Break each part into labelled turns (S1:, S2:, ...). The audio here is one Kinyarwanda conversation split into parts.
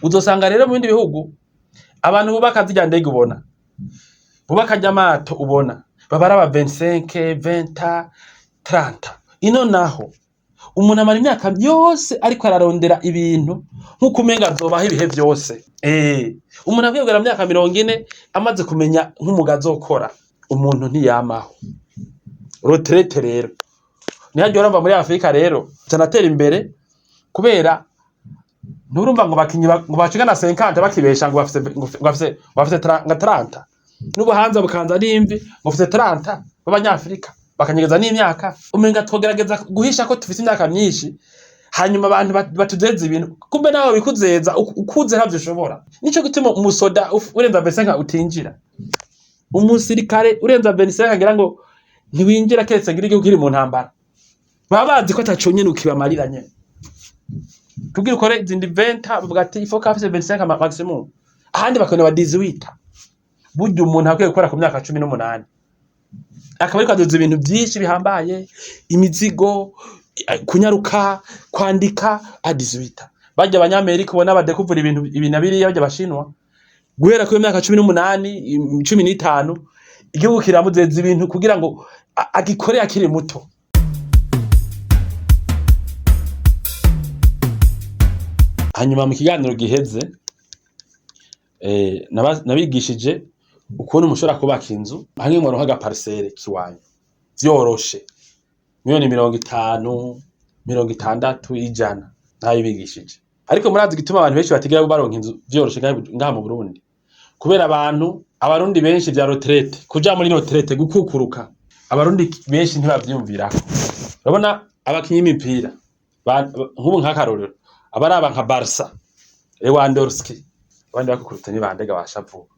S1: Uzosanga rero mu bindi bihugu abantu bubaka zirya ndege ubona, bubaka ry'amato ubona, baba ari aba 25, 20, 30. Ino naho umuntu amara imyaka yose ariko ararondera ibintu nk'uko umenga azobaho ibihe vyose. Umuntu akwibwira myaka 40 amaze kumenya nk'umugazi okora, umuntu ntiyamaho. Retraite rero niharyo urumva muri Afrika rero canatera imbere kubera nturumva ngo bakinyi ngo bacika na 50 bakibesha ngo bafise 30 n'ubuhanza bukanza n'imvi ngo bafise 30 b'abanyafrika bakanyegeza n'imyaka umenga twogerageza guhisha ko tufise imyaka myinshi hanyuma abantu batuzeza ibintu kumbe nawe bikuzeza ukuze ntavyo ushobora. Nico gituma umusoda urenza 25 utinjira, umusirikare urenza 25 ngira ngo ntiwinjira keretse ngira igihugu kiri mu ntambara, baba bazi ko ataco nyene ukibamarira nyene. Kugira ukore izindi 20 bavuga ati il faut que afise 25 maximum, ahandi bakone ba 18. Burya umuntu akwiye gukora ku myaka 18 akaba ariko aduza ibintu byinshi bihambaye, imizigo, kunyaruka, kwandika a 18. Bajya abanyamerika ubona badekuvura ibintu biriya bajya bashinwa guhera ku myaka 18 15 igihugu kiramuzeza ibintu kugira ngo agikore akiri muto. Hanyuma mu kiganiro giheze nabigishije ukuntu mushobora kubaka inzu hamwe mu rohaga parcelle kiwanyu vyoroshe miliyoni 50, 60, 100 ntayo bigishije. Ariko murazi gituma abantu benshi batigira baronka inzu vyoroshe ngaha mu Burundi kubera abarundi benshi vya retraite kuja muri retraite gukukuruka abarundi benshi ntibavyumvirako. Urabona abakinyi imipira nk'ubu nk'akarorero abaraba nka Barca, Lewandowski abandi bakukuruta ni bandega bashavuga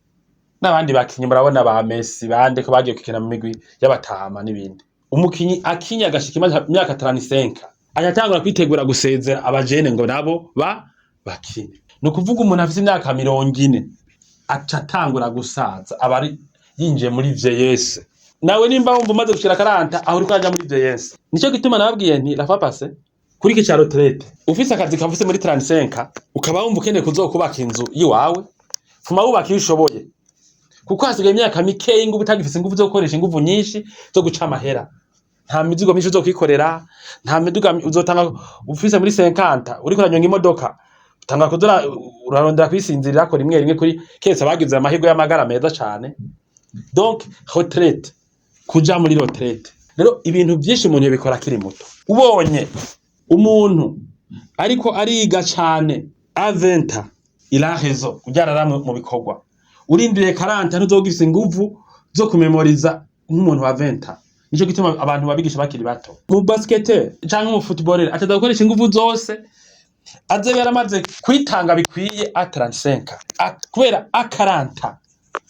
S1: n'abandi bakinyi murabona ba Messi bande ko bagiye kukina mu migwi y'abatama n'ibindi. Umukinyi akinya agashika imyaka 35 ayatangura kwitegura gusezera abajene ngo nabo bakine. No kuvuga umuntu afite imyaka 40 acatangura gusaza abari yinjiye muri VYS. Nawe nimba wumva umaze gushira 40 aho uri kwaja muri VYS. Nico gituma nababwiye nti la fa passer kuri iki cya retraite ufise akazi kavuse muri 35 ukaba wumva ukeneye kuzokubaka inzu yiwawe fuma wubaka ibishoboye kuko hasigaye imyaka mikeyi ngo utagifise ingufu zo gukoresha ingufu nyinshi zo guca amahera. Nta mizigo myinshi zo kwikorera, nta miduga uzotanga ufise muri 50 uri kuranyonga imodoka utanga kuzora urarondera kwisinzirira ko rimwe kuri kese bagize amahirwe y'amagara meza cyane. Donc retraite kuja muri retraite rero ibintu byinshi umuntu yabikora akiri muto. Ubonye umuntu ariko ariga cyane A20 ila raison kubyarara mu bikorwa urindiriye 40 ntuzogifise ingufu zo kumemoriza nk'umuntu wa 20. Nico gituma abantu babigisha bakiri bato. Mu basketeur canke mu footballer ataza gukoresha ingufu zose aze yaramaze kwitanga bikwiye a 35 kubera a 40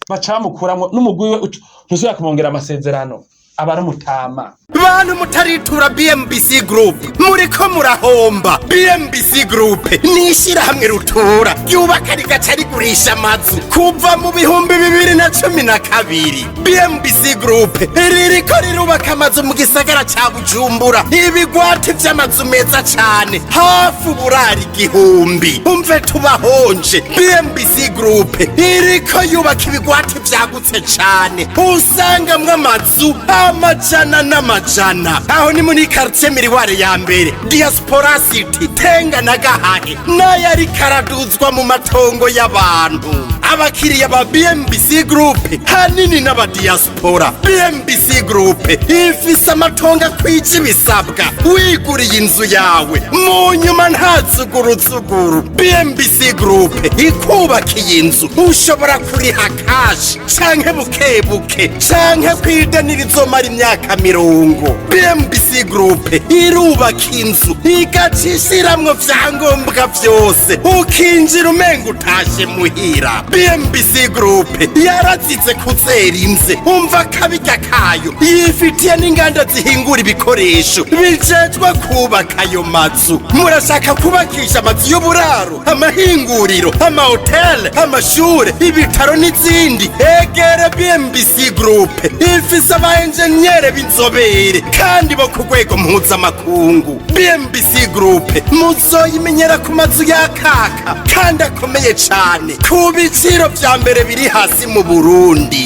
S1: baca bamukuramo n'umugwi we ntuzira kumongera amasezerano abari mutama.
S2: Bantu mutaritura BMBC Group muriko murahomba. BMBC Group nishira hamwe rutura yubaka rigaca rigurisha amazu kuva mu bihumbi 2012. BMBC Group ririko rirubaka amazu mu gisagara ca Bujumbura, ibigwati vy'amazu meza cane hafi burari igihumbi. Umve tubahonje, BMBC Group iriko yubaka ibigwati vyagutse cane usanga mw'amazu amajana n'amajana. Aho ni muri quartier Miriware ya mbere, Diaspora City, Tenga na Gahahe, nayo ari karaduzwa mu matongo y'abantu. Abakiriya ba BMBC Group hanini n'aba diaspora. BMBC Group ifise amatongo kwije bisabwa wiguriye inzu yawe mu nyuma ntazuguruzuguru. BMBC Group ikubakiye inzu ushobora kuriha cash canke bukebuke canke kwidanirizo mari imyaka 40. BMBC Group irubaka inzu igacishiramwo vyangombwa vyose ukinjira umenga utashe muhira. BMBC Group yarazize kuzera imze umva kabirya kayo yifitiye n'inganda zihingura ibikoresho bijejwe kubaka ayo mazu. Murashaka kubakisha amazu y'uburaro, amahinguriro, amahoteli, amashure, ibitaro n'izindi? Egere BMBC Group ifise aba abajeniyere b'inzobere kandi bo ku rwego mpuzamakungu. BMBC Group muzoyimenyera ku mazu y'akaka kandi akomeye cane ku biciro vya mbere biri hasi mu Burundi.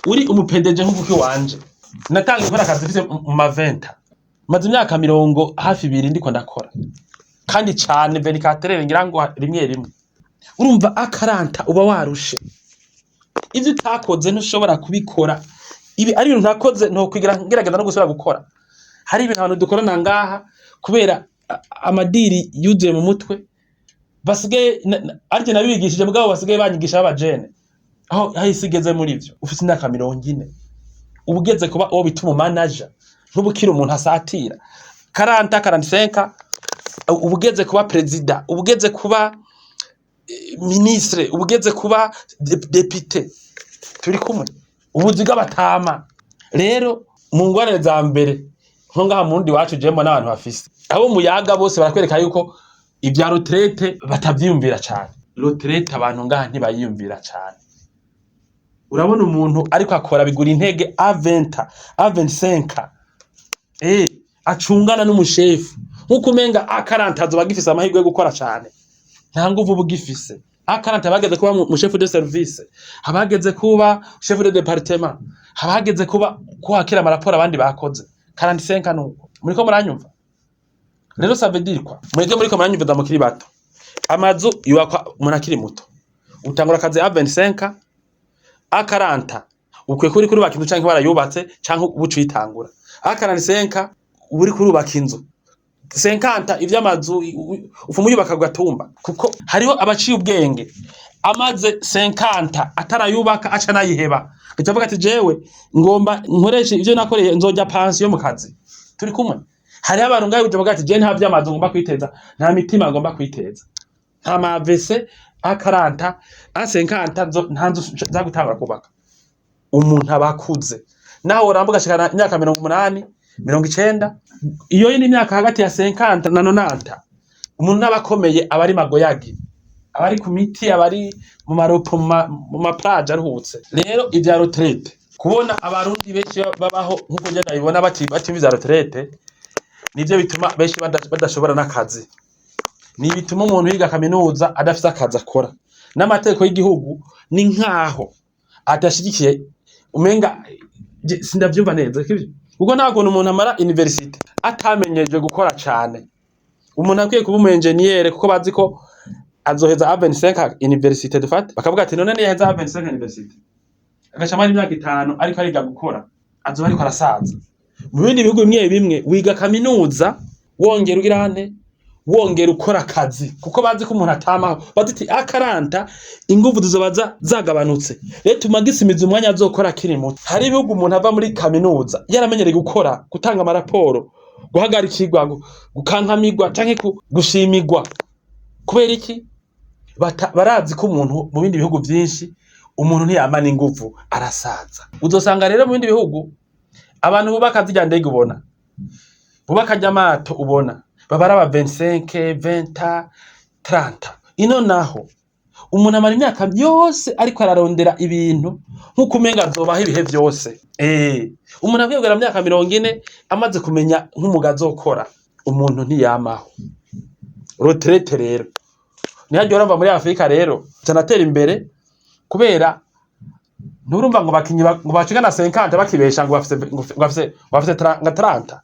S1: Uri umupendeje nk'uvuki wanje natanga gukora akazi mfise mu maventa maze imyaka 20 hafi 2 ndiko ndakora kandi cyane 24 ngira ngo rimwe urumva akaranta uba warushe ivyo utakoze ntushobora kubikora ibi ari ibintu ntakoze no kwigira ngerageza no gusubira gukora hari ibintu abantu dukorana ngaha kubera amadiri yuzuye mu mutwe basigaye arije nabigishije mugabo basigaye banyigisha abajene aho isigeze muri ivyo ufite imyaka 40 ubugeze kuba uwo bituma manager ntubukira umuntu asatira 45 ubugeze kuba president ubugeze kuba ministre ubugeze kuba député turi kumwe ubuziga batama rero mu ngwane za mbere nko ngaha mundi wacu jembo n'abantu bafise abo muyaga bose barakwereka yuko ibya retraite batavyiyumvira cyane retraite abantu ngaha ntibayiyumvira cyane. Urabona umuntu ariko akora bigura intege A20 A25 acungana n'umushefu nkuko umenga A40 azoba gifise amahirwe yo gukora cyane nta nguvu bugifise. A40 bageze kuba mu chef de service habageze kuba chef de département habageze kuba kwakira amaraporo abandi bakoze 45 nuko muriko muranyumva rero ça veut dire quoi mwege muriko muranyumva ndamukiri bato amazu yubakwa munakiri muto utangura akazi A25 A40 ukwiye kuri kubaka inzu canke barayubatse canke ubucitangura. A45 uri kurubaka inzu 50 ivy'amazu ufu muyubaka gatumba kuko hariho abaciye ubwenge amaze 50 atarayubaka aca nayiheba bitavuga ati jewe ngomba nkoreshe ivyo nakoreye nzojya pension mu kazi turi kumwe. Hari abantu ngaye bitavuga ati je nta vy'amazu ngomba kwiteza nta mitima ngomba kwiteza nta mavese A40 A50 ntanzu zagutangura kubaka umuntu abakuze naho urambuga shikana imyaka 80 90 iyo ni imyaka hagati ya 50 na 90 umuntu nabakomeye abari magoyagi abari ku miti abari mu maropo mu maplage aruhutse. Rero ivya retraite kubona abarundi benshi babaho nkuko je ndabibona bati ivya retraite nivyo bituma benshi badashobora n'akazi ni bituma umuntu yiga kaminuza adafite akazi akora n'amategeko y'igihugu ni nkaho adashigikiye umenga sindavyumva neza kivyo kuko nta kuntu umuntu amara university atamenyeje gukora cyane. Umuntu akwiye kuba umu-engineer kuko bazi ko azoheza A25 university dufate bakavuga ati none niyaheza A25 university agashamara imyaka 5 ariko ariga gukora azoba ariko arasaza. Mu bindi bihugu bimwe wiga kaminuza wongera ugirane wongera ukora akazi kuko bazi ko umuntu atamaho baziti A40 inguvu zizobaza zagabanutse rero tumagisimiza umwanya azokora akiri muto. Hari ibihugu umuntu ava muri kaminuza yaramenyereye gukora gutanga amaraporo guhagarikirwa gukankamigwa canke gushimigwa kubera iki barazi ko umuntu mu bindi bihugu byinshi umuntu ntiyamana inguvu arasaza. Uzosanga rero mu bindi bihugu abantu bubaka zijya ndege ubona bubaka jamato ubona babara ba 25 20 30 ino naho umuntu amara imyaka yose ariko ararondera ibintu nkuko umenga azobaho ibihe byose. Umuntu akwegera imyaka 40 amaze kumenya nk'umugazo ukora umuntu ntiyamaho. Retraite rero nihaje uramba muri Afrika rero tanatera imbere kubera nturumva ngo bakinyi ngo bacika na 50 bakibesha ngo bafise 30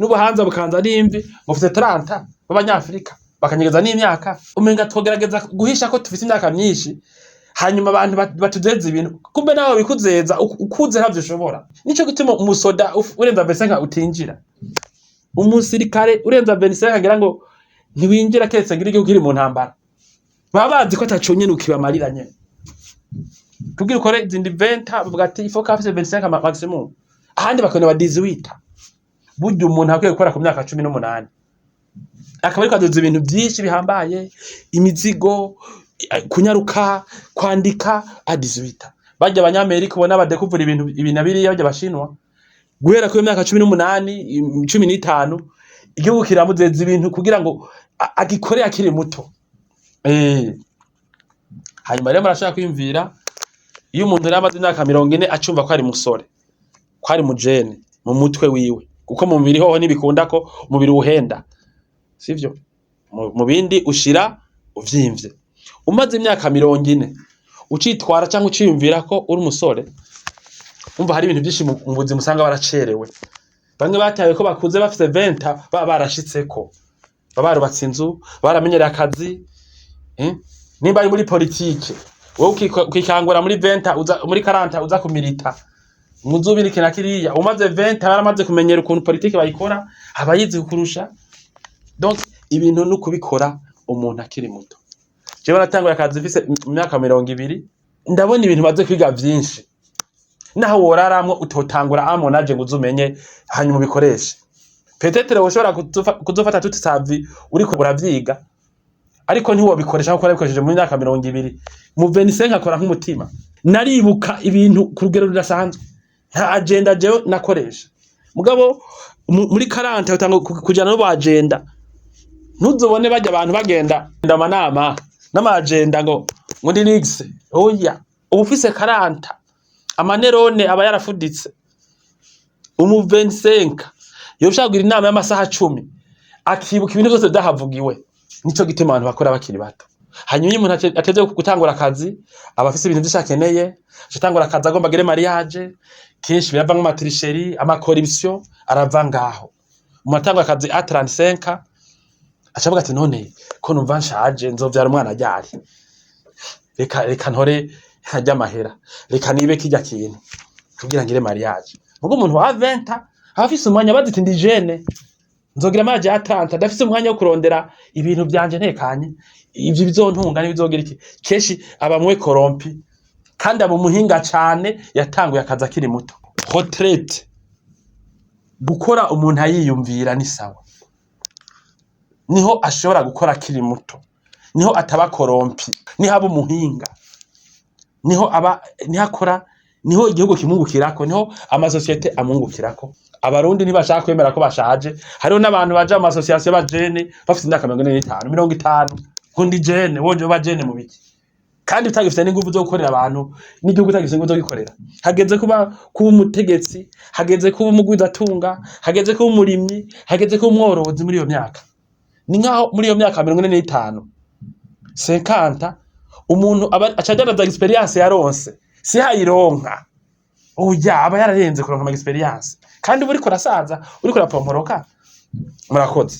S1: n'ubuhanza bukanza n'imvi ngo bafise 30 b'abanyafrika bakanyegeza n'imyaka umenga twogerageza guhisha ko tufite imyaka myinshi hanyuma abantu batuzeza ibintu kumbe nawe bikuzeza ukuze ntavyo ushobora. Nico gituma umusoda urenza 25 utinjira umusirikare urenza 25 ngira ngo ntiwinjira ketse ngira igihugu kiri mu ntambara baba bazi ko ataconye nukibamarira nyene kugira ukore izindi 20 bavuga ati il faut que afise 25 maximum ahandi bakone ba 18 burya umuntu akwiye gukora ku myaka 18 akaba ariko aduza ibintu byinshi bihambaye imizigo kunyaruka kwandika a 18 bajya abanyamerika ubona badekuvura ibintu nabiriya bajya bashinwa guhera ku myaka 18 15 igihugu kiramuzeza ibintu kugira ngo agikore akiri muto. hanyuma rero barashaka kwiyumvira iyo umuntu yari amaze imyaka 40 acumva ko ari musore, ko ari mujene mu mutwe wiwe, kuko mu mubiri hoho ntibikunda ko umubiri uhenda, sivyo? Mu bindi ushira uvyimvye. Umaze imyaka 40 ucitwara cyangwa uciyumvira ko uri umusore, umva hari ibintu byinshi mu buzima usanga baracerewe. Bamwe bataye ko bakuze bafite 20 baba barashitseko, baba barubatse inzu, baramenyereye akazi. Nimba ari muri politike wowe ukikangura muri 20 muri 40 uza kumilita muzubira ikintu kiriya, umaze 20 baramaze kumenyera ukuntu politike bayikora, abayizi kukurusha. Donc ibintu no kubikora umuntu akiri muto. Jewe natanguye akazi mfise imyaka 20, ndabona ibintu maze kwiga vyinshi, naho woraramwo utotangura amonaje ngo uzumenye hanyuma ubikoreshe. Peut-être woshobora kuzofata tuti savi uriko uravyiga, ariko ntiwo bikoresha kuko nabikoresheje mu myaka 20. Mu 25 akora nk'umutima, naribuka ibintu ku rugero rudasanzwe, nta agenda jewe nakoresha. Mugabo muri 40 utanga kujana no bagenda, ntuzobone bajya abantu bagenda ndamanama n'amagenda ngo ndi nix. Oya, ubufise 40 amanerone aba yarafuditse. Umu 25 yoshagira inama y'amasaha 10 akibuka ibintu byose byahavugiwe. Nico gitema abantu bakora bakiri bato. Hanyuma iyo umuntu ateze gutangura akazi aba afise ibintu byinshi akeneye, atangura akazi agomba gere mariage, kenshi birava mu matricherie, amacorruption arava ngaho. Mu matangura akazi a 35 acavuga ati none ko numva nshaje nzovyara umwana ryari, reka ntore hajya amahera, reka nibe kijya kintu kugira ngire mariage. Mugo umuntu wa 20 afise umwanya baziti ndi jeune, nzogira mariage ya 30 adafise umwanya wo kurondera ibintu byanje ntekanye, ivyo bizontunga n'ibizogira iki. Keshi aba mwe corrompi kandi aba muhinga cyane, yatanguye akazi akiri muto. Retraite gukora umuntu ayiyumvira ni sawa, niho ashobora gukora akiri muto, niho ataba corrompi, niho aba umuhinga, niho akora, niho igihugu kimungukirako, niho amasosiyete amungukirako. Abarundi ntibashaka kwemera ko bashaje. Hariho n'abantu baje mu association bajene bafite imyaka 45 50, kundi jene woje bajene mu biki, kandi utagifite n'ingufu zo gukorera abantu, n'igihugu utagifite n'ingufu zo gukorera. Hageze kuba umutegetsi, hageze kuba umugwizatunga, hageze kuba umurimyi, hageze kuba umworozi. Muri iyo myaka ni nkaho muri iyo myaka 45 50 umuntu acajana za experience yaronse si hayironka. Oya, aba yararenze kuronka ama experience, kandi uri kurasaza uri kurapomporoka. Murakoze.